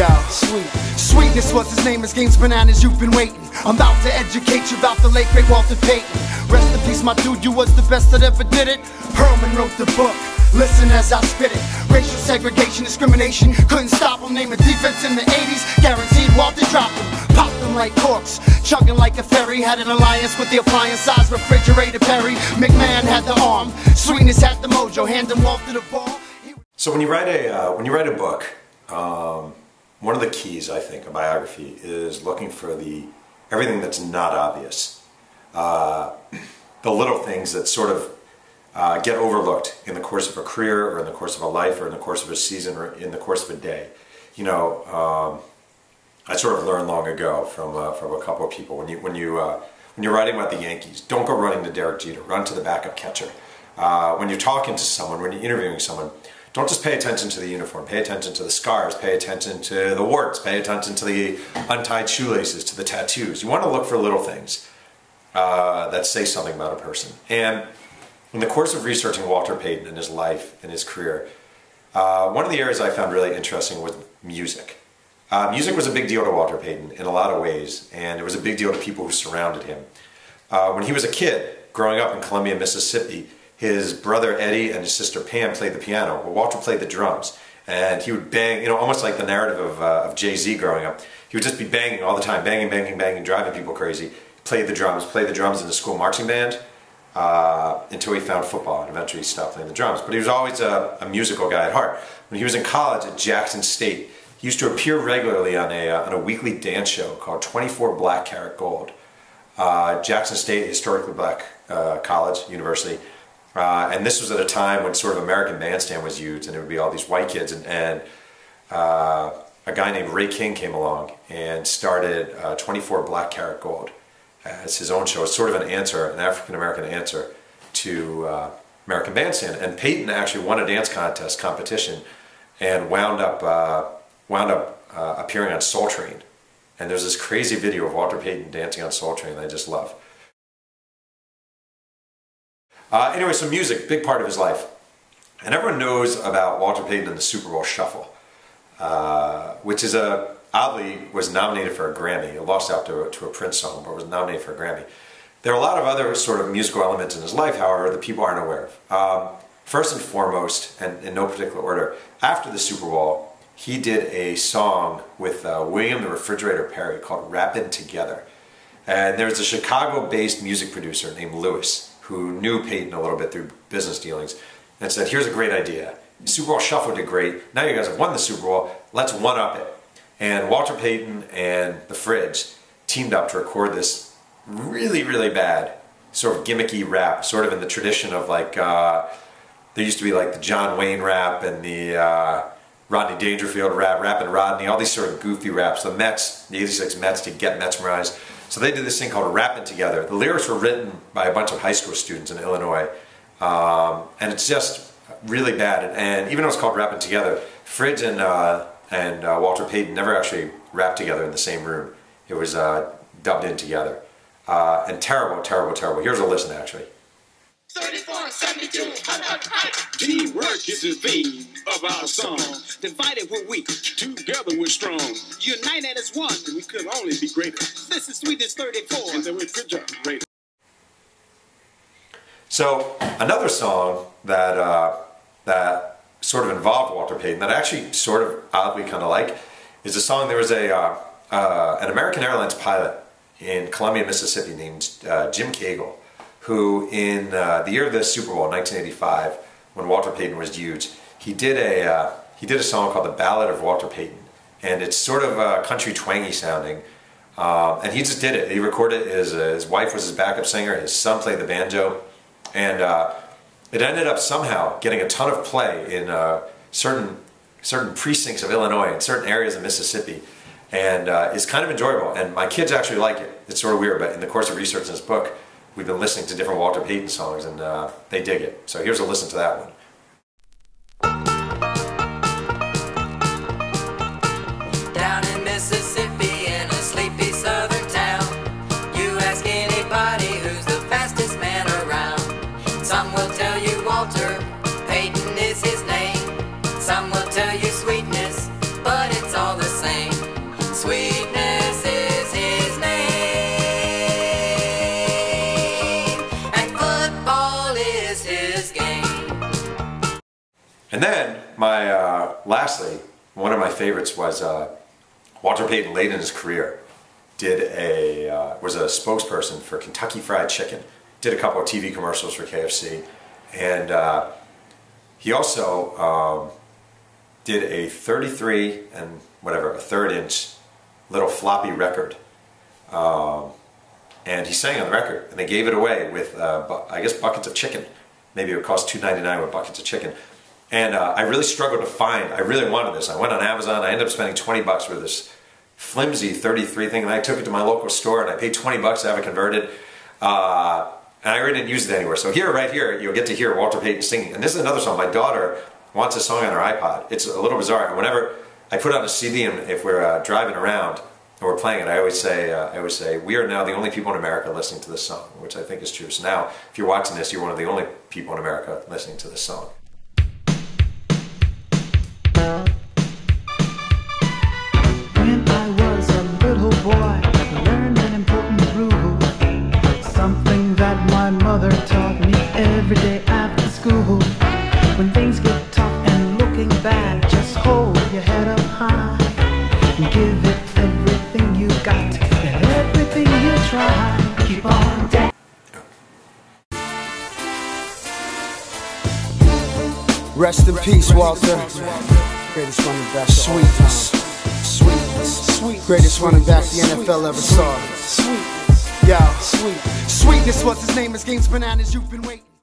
Yo, Sweetness was his name, his game's bananas, you've been waiting. I'm about to educate you about the late great Walter Payton. Rest in peace my dude, you was the best that ever did it. Pearlman wrote the book, listen as I spit it. Racial segregation, discrimination, couldn't stop him. Name a defense in the 80s, guaranteed Walter dropped him. Popped them like corks, chugging like a ferry. Had an alliance with the appliance-sized refrigerator Perry. McMahon had the arm, Sweetness had the mojo, hand him Walter the ball. So when you write a book, one of the keys, I think, of biography is looking for everything that's not obvious. The little things that sort of get overlooked in the course of a career, or in the course of a life, or in the course of a season, or in the course of a day. You know, I sort of learned long ago from a couple of people, when you're writing about the Yankees, don't go running to Derek Jeter, run to the backup catcher. When you're talking to someone, when you're interviewing someone, don't just pay attention to the uniform, pay attention to the scars, pay attention to the warts, pay attention to the untied shoelaces, to the tattoos. You want to look for little things that say something about a person. And in the course of researching Walter Payton and his life and his career, one of the areas I found really interesting was music. Music was a big deal to Walter Payton in a lot of ways, and it was a big deal to people who surrounded him. When he was a kid, growing up in Columbia, Mississippi, his brother Eddie and his sister Pam played the piano. Well, Walter played the drums, and he would bang, you know, almost like the narrative of Jay-Z growing up. He would just be banging all the time, banging, banging, banging, driving people crazy. Played the drums in the school marching band until he found football, and eventually he stopped playing the drums. But he was always a musical guy at heart. When he was in college at Jackson State, he used to appear regularly on a weekly dance show called 24 Black Karat Gold. Jackson State, historically black college, university. And this was at a time when sort of American Bandstand was used, and it would be all these white kids, and a guy named Ray King came along and started 24 Black Karat Gold as his own show. It's sort of an African-American answer to American Bandstand. And Payton actually won a dance competition and wound up appearing on Soul Train. And there's this crazy video of Walter Payton dancing on Soul Train that I just love. Anyway, so music, big part of his life. And everyone knows about Walter Payton and the Super Bowl Shuffle, which is oddly was nominated for a Grammy. It lost out to a Prince song, but was nominated for a Grammy. There are a lot of other sort of musical elements in his life, however, that people aren't aware of. First and foremost, and in no particular order, after the Super Bowl, he did a song with William the Refrigerator Perry called Rappin' Together. And there's a Chicago-based music producer named Lewis, who knew Payton a little bit through business dealings, and said, here's a great idea. The Super Bowl Shuffle did great. Now you guys have won the Super Bowl. Let's one-up it. And Walter Payton and The Fridge teamed up to record this really, really bad, sort of gimmicky rap, sort of in the tradition of like, there used to be like the John Wayne rap and the Rodney Dangerfield rap, Rappin' Rodney, all these sort of goofy raps. The Mets, the 86 Mets, to get mesmerized. So they did this thing called Rappin' Together. The lyrics were written by a bunch of high school students in Illinois. And it's just really bad. And even though it's called Rappin' Together, Fridge and Walter Payton never actually rapped together in the same room. It was dubbed in together. And terrible, terrible, terrible. Here's a listen, actually. 34, 72, teamwork is the theme of our song. Divided we're weak, together we're strong. United as one, we could only be greater. This is Sweetness 34, and then we're good job, greater. So another song that sort of involved Walter Payton that I actually sort of oddly kind of like is a song. There was an American Airlines pilot in Columbia, Mississippi named Jim Cagle, who in the year of the Super Bowl, 1985, when Walter Payton was huge, he did a song called "The Ballad of Walter Payton," and it's sort of country twangy sounding, and he just did it. He recorded it. His wife was his backup singer. His son played the banjo, and it ended up somehow getting a ton of play in certain precincts of Illinois and certain areas of Mississippi, and it's kind of enjoyable. And my kids actually like it. It's sort of weird, but in the course of researching this book, we've been listening to different Walter Payton songs, and they dig it. So here's a listen to that one. Down in Mississippi, in a sleepy southern town, you ask anybody who's the fastest man around. Some will tell you Walter Payton is his name. Some will tell you Sweetness, but it's all the same. Sweetness is his name, and football is his game. And then, lastly, one of my favorites was Walter Payton. Late in his career, was a spokesperson for Kentucky Fried Chicken. Did a couple of TV commercials for KFC, and he also did a 33 and whatever, a 1/3 inch little floppy record, and he sang on the record, and they gave it away with I guess buckets of chicken. Maybe it would cost $2.99 with buckets of chicken. And I really struggled to find. I really wanted this. I went on Amazon. I ended up spending $20 for this flimsy 33 thing, and I took it to my local store, and I paid $20 to have it converted. And I really didn't use it anywhere. So here, right here, you'll get to hear Walter Payton singing. And this is another song. My daughter wants a song on her iPod. It's a little bizarre. And whenever I put on a CD, and if we're driving around and we're playing it, I always say, we are now the only people in America listening to this song, which I think is true. So now, if you're watching this, you're one of the only people in America listening to this song. When I was a little boy, I learned an important rule, something that my mother taught me every day after school. When things get tough and looking bad, just hold your head up high and give it everything you got and everything you try. Keep on down. Rest in peace, Walter. Greatest running back. Sweetness. Greatest running back the NFL ever saw. Yo. Sweetness was his name. His game's bananas. You've been waiting.